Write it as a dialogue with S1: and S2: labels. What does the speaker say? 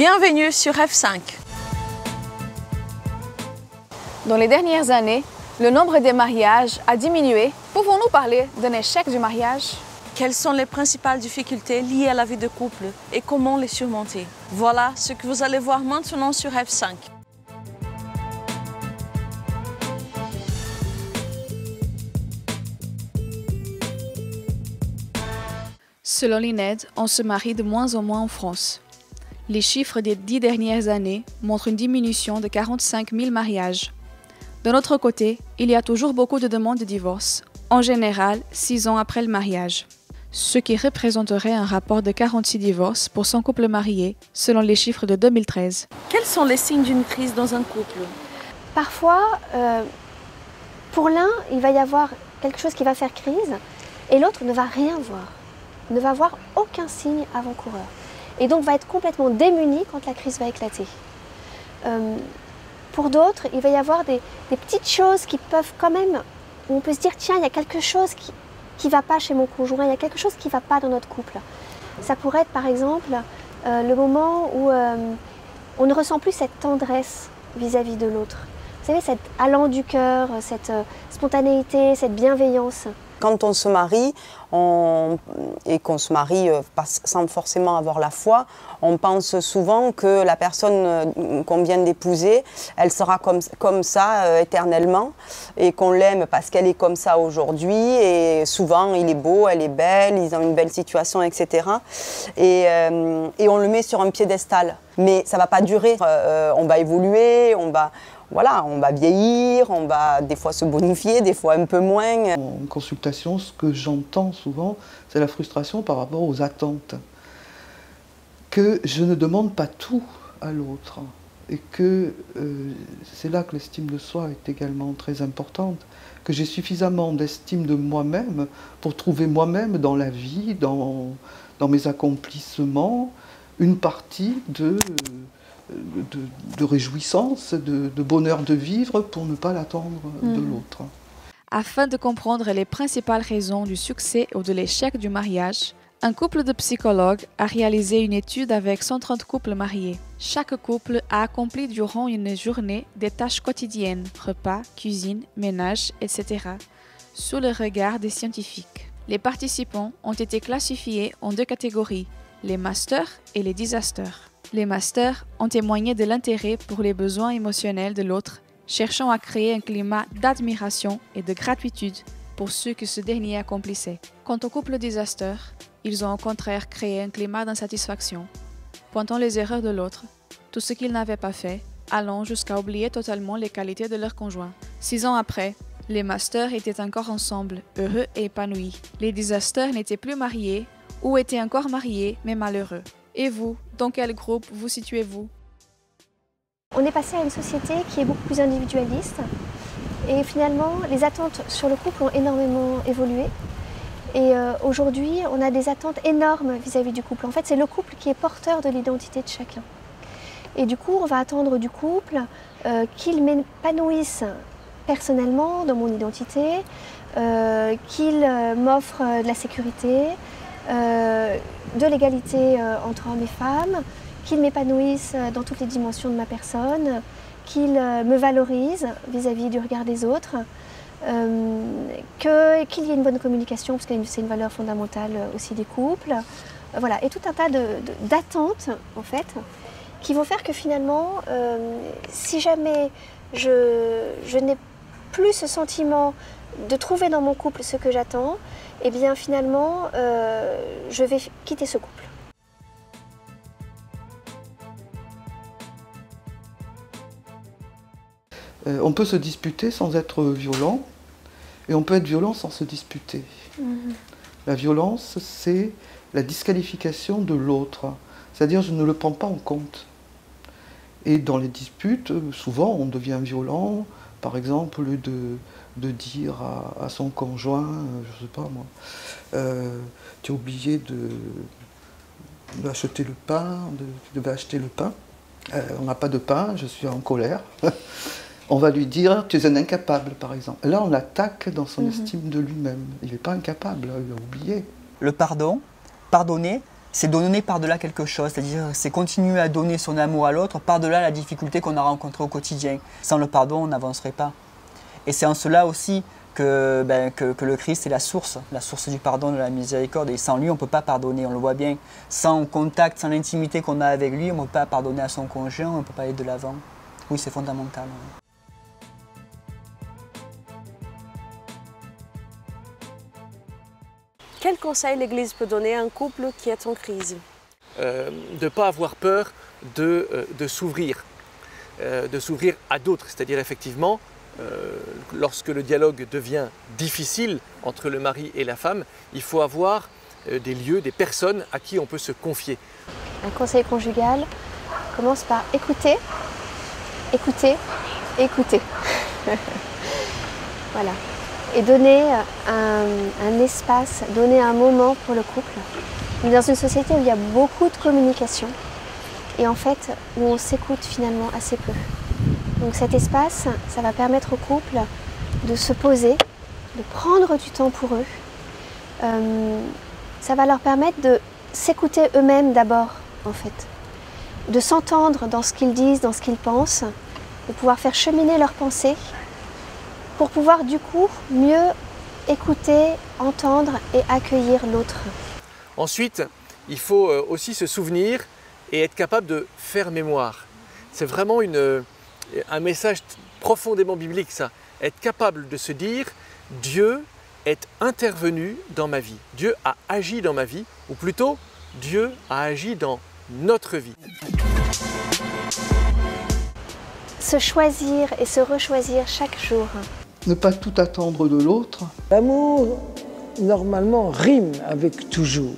S1: Bienvenue sur F5.
S2: Dans les dernières années, le nombre des mariages a diminué. Pouvons-nous parler d'un échec du mariage?
S1: Quelles sont les principales difficultés liées à la vie de couple et comment les surmonter? Voilà ce que vous allez voir maintenant sur F5.
S2: Selon l'INED, on se marie de moins en moins en France. Les chiffres des 10 dernières années montrent une diminution de 45 000 mariages. D'un autre côté, il y a toujours beaucoup de demandes de divorce, en général 6 ans après le mariage, ce qui représenterait un rapport de 46 divorces pour 100 couples mariés, selon les chiffres de 2013.
S1: Quels sont les signes d'une crise dans un couple?
S3: Parfois, pour l'un, il va y avoir quelque chose qui va faire crise et l'autre ne va rien voir, ne va voir aucun signe avant-coureur et donc va être complètement démuni quand la crise va éclater. Pour d'autres, il va y avoir des petites choses qui peuvent quand même, où on peut se dire tiens, il y a quelque chose qui ne va pas chez mon conjoint, il y a quelque chose qui ne va pas dans notre couple. Ça pourrait être par exemple le moment où on ne ressent plus cette tendresse vis-à-vis de l'autre. Vous savez, cet allant du cœur, cette spontanéité, cette bienveillance.
S4: Quand on se marie, et qu'on se marie sans forcément avoir la foi, on pense souvent que la personne qu'on vient d'épouser, elle sera comme ça éternellement et qu'on l'aime parce qu'elle est comme ça aujourd'hui et souvent il est beau, elle est belle, ils ont une belle situation, etc. Et on le met sur un piédestal. Mais ça ne va pas durer, on va évoluer, on va vieillir, on va des fois se bonifier, des fois un peu moins.
S5: En consultation, ce que j'entends souvent, c'est la frustration par rapport aux attentes. Que je ne demande pas tout à l'autre et que c'est là que l'estime de soi est également très importante. Que j'ai suffisamment d'estime de moi-même pour trouver moi-même dans la vie, dans mes accomplissements, une partie de réjouissance, de bonheur de vivre pour ne pas l'attendre de l'autre.
S2: Afin de comprendre les principales raisons du succès ou de l'échec du mariage, un couple de psychologues a réalisé une étude avec 130 couples mariés. Chaque couple a accompli durant une journée des tâches quotidiennes, repas, cuisine, ménage, etc., sous le regard des scientifiques. Les participants ont été classifiés en 2 catégories, les masters et les disasters. Les masters ont témoigné de l'intérêt pour les besoins émotionnels de l'autre, cherchant à créer un climat d'admiration et de gratitude pour ce que ce dernier accomplissait. Quant au couple disaster, ils ont au contraire créé un climat d'insatisfaction, pointant les erreurs de l'autre, tout ce qu'ils n'avaient pas fait, allant jusqu'à oublier totalement les qualités de leur conjoint. 6 ans après, les masters étaient encore ensemble, heureux et épanouis. Les disasters n'étaient plus mariés ou étaient encore mariés mais malheureux. Et vous, dans quel groupe vous situez-vous?
S3: On est passé à une société qui est beaucoup plus individualiste et finalement les attentes sur le couple ont énormément évolué et aujourd'hui on a des attentes énormes vis-à-vis du couple. En fait c'est le couple qui est porteur de l'identité de chacun et du coup on va attendre du couple qu'il m'épanouisse personnellement dans mon identité, qu'il m'offre de la sécurité, de l'égalité entre hommes et femmes, qu'il m'épanouisse dans toutes les dimensions de ma personne, qu'il me valorise vis-à-vis du regard des autres, qu'il y ait une bonne communication, parce que c'est une valeur fondamentale aussi des couples. Voilà, et tout un tas d'attentes, en fait, qui vont faire que finalement, si jamais je n'ai plus ce sentiment de trouver dans mon couple ce que j'attends, eh bien finalement, je vais quitter ce couple.
S5: On peut se disputer sans être violent, et on peut être violent sans se disputer. La violence, c'est la disqualification de l'autre, c'est-à-dire je ne le prends pas en compte. Et dans les disputes, souvent on devient violent, par exemple de dire à son conjoint, je ne sais pas moi, tu as oublié d'acheter le pain, tu devais acheter le pain, on n'a pas de pain, je suis en colère. On va lui dire, tu es un incapable, par exemple. Là, on l'attaque dans son estime de lui-même. Il n'est pas incapable, il a oublié.
S6: Le pardon, pardonner, c'est donner par-delà quelque chose, c'est-à-dire c'est continuer à donner son amour à l'autre par-delà la difficulté qu'on a rencontrée au quotidien. Sans le pardon, on n'avancerait pas. Et c'est en cela aussi que le Christ est la source du pardon, de la miséricorde. Et sans lui, on ne peut pas pardonner, on le voit bien. Sans contact, sans l'intimité qu'on a avec lui, on ne peut pas pardonner à son conjoint, on ne peut pas aller de l'avant. Oui, c'est fondamental.
S1: Quel conseil l'Église peut donner à un couple qui est en crise?
S7: De ne pas avoir peur de s'ouvrir à d'autres. C'est-à-dire effectivement, lorsque le dialogue devient difficile entre le mari et la femme, il faut avoir des lieux, des personnes à qui on peut se confier.
S3: Un conseil conjugal commence par écouter, écouter, écouter. Voilà. Et donner un espace, donner un moment pour le couple. On est dans une société où il y a beaucoup de communication et en fait où on s'écoute finalement assez peu. Donc cet espace, ça va permettre au couple de se poser, de prendre du temps pour eux. Ça va leur permettre de s'écouter eux-mêmes d'abord en fait, de s'entendre dans ce qu'ils disent, dans ce qu'ils pensent, de pouvoir faire cheminer leurs pensées pour pouvoir du coup mieux écouter, entendre et accueillir l'autre.
S7: Ensuite, il faut aussi se souvenir et être capable de faire mémoire. C'est vraiment un message profondément biblique ça. Être capable de se dire « Dieu est intervenu dans ma vie. Dieu a agi dans ma vie » ou plutôt « Dieu a agi dans notre vie ».
S3: Se choisir et se rechoisir chaque jour.
S5: Ne pas tout attendre de l'autre.
S8: L'amour, normalement, rime avec toujours.